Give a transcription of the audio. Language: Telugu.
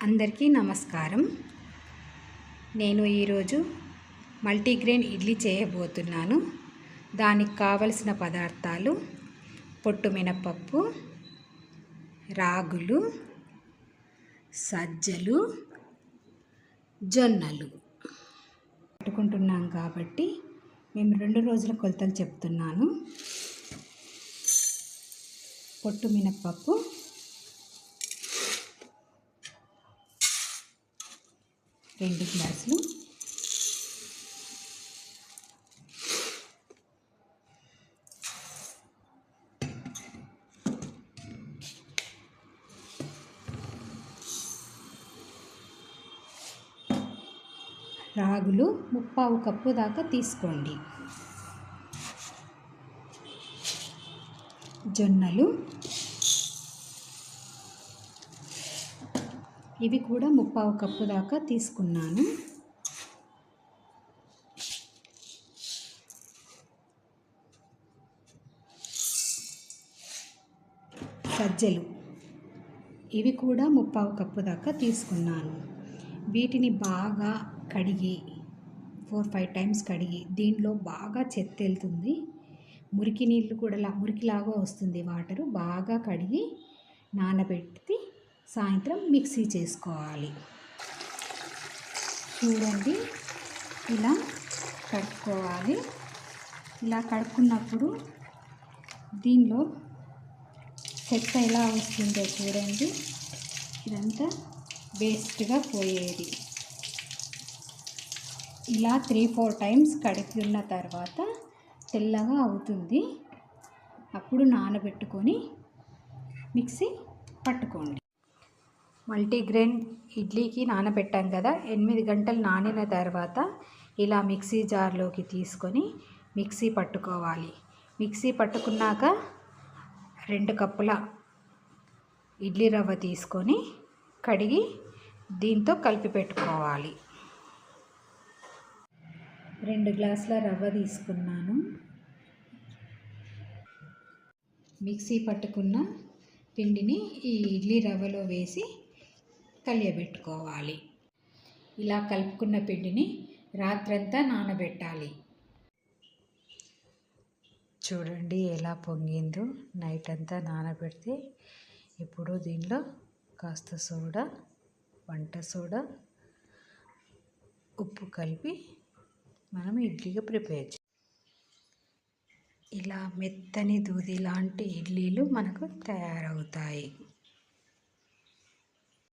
అందరికీ నమస్కారం. నేను ఈరోజు మల్టీగ్రెయిన్ ఇడ్లీ చేయబోతున్నాను. దానికి కావలసిన పదార్థాలు: పొట్టు మినపప్పు, రాగులు, సజ్జలు, జొన్నలు. పెట్టుకుంటున్నాం కాబట్టి మేము 2 రోజుల కొలతలు చెప్తున్నాను. పొట్టు మినపప్పు 2 గ్లాసులు, రాగులు 1/4 కప్పు దాకా తీసుకోండి. జొన్నలు ఇవి కూడా 1/4 కప్పు దాకా తీసుకున్నాను. సజ్జలు ఇవి కూడా 1/4 కప్పు దాకా తీసుకున్నాను. వీటిని బాగా కడిగి 4-5 టైమ్స్ కడిగి, దీనిలో బాగా చెత్త వెళ్తుంది, మురికి నీళ్ళు కూడా మురికిలాగా వస్తుంది. వాటరు బాగా కడిగి నానబెట్టి సాయంత్రం మిక్సీ చేసుకోవాలి. చూడండి, ఇలా కడుక్కోవాలి. ఇలా కడుక్కున్నప్పుడు దీనిలో చెత్త ఎలా వస్తుందో చూడండి. ఇదంతా వేస్ట్గా పోయేది. ఇలా 3-4 టైమ్స్ కడుక్కున్న తర్వాత తెల్లగా అవుతుంది. అప్పుడు నానబెట్టుకొని మిక్సీ పట్టుకోండి. మల్టీగ్రెయిన్ ఇడ్లీకి నానబెట్టాం కదా, 8 గంటలు నానిన తర్వాత ఇలా మిక్సీ జార్లోకి తీసుకొని మిక్సీ పట్టుకోవాలి. మిక్సీ పట్టుకున్నాక 2 కప్పుల ఇడ్లీ రవ్వ తీసుకొని కడిగి దీంతో కలిపి పెట్టుకోవాలి. 2 గ్లాసుల రవ్వ తీసుకున్నాను. మిక్సీ పట్టుకున్న పిండిని ఈ ఇడ్లీ రవ్వలో వేసి కలియబెట్టుకోవాలి. ఇలా కలుపుకున్న పిండిని రాత్రంతా నానబెట్టాలి. చూడండి ఎలా పొంగిందో. నైట్ అంతా నానబెడితే ఇప్పుడు దీనిలో కాస్త సోడా, వంట సోడా, ఉప్పు కలిపి మనం ఇడ్లీగా ప్రిపేర్ చేయాలి. ఇలా మెత్తని దూది లాంటి ఇడ్లీలు మనకు తయారవుతాయి.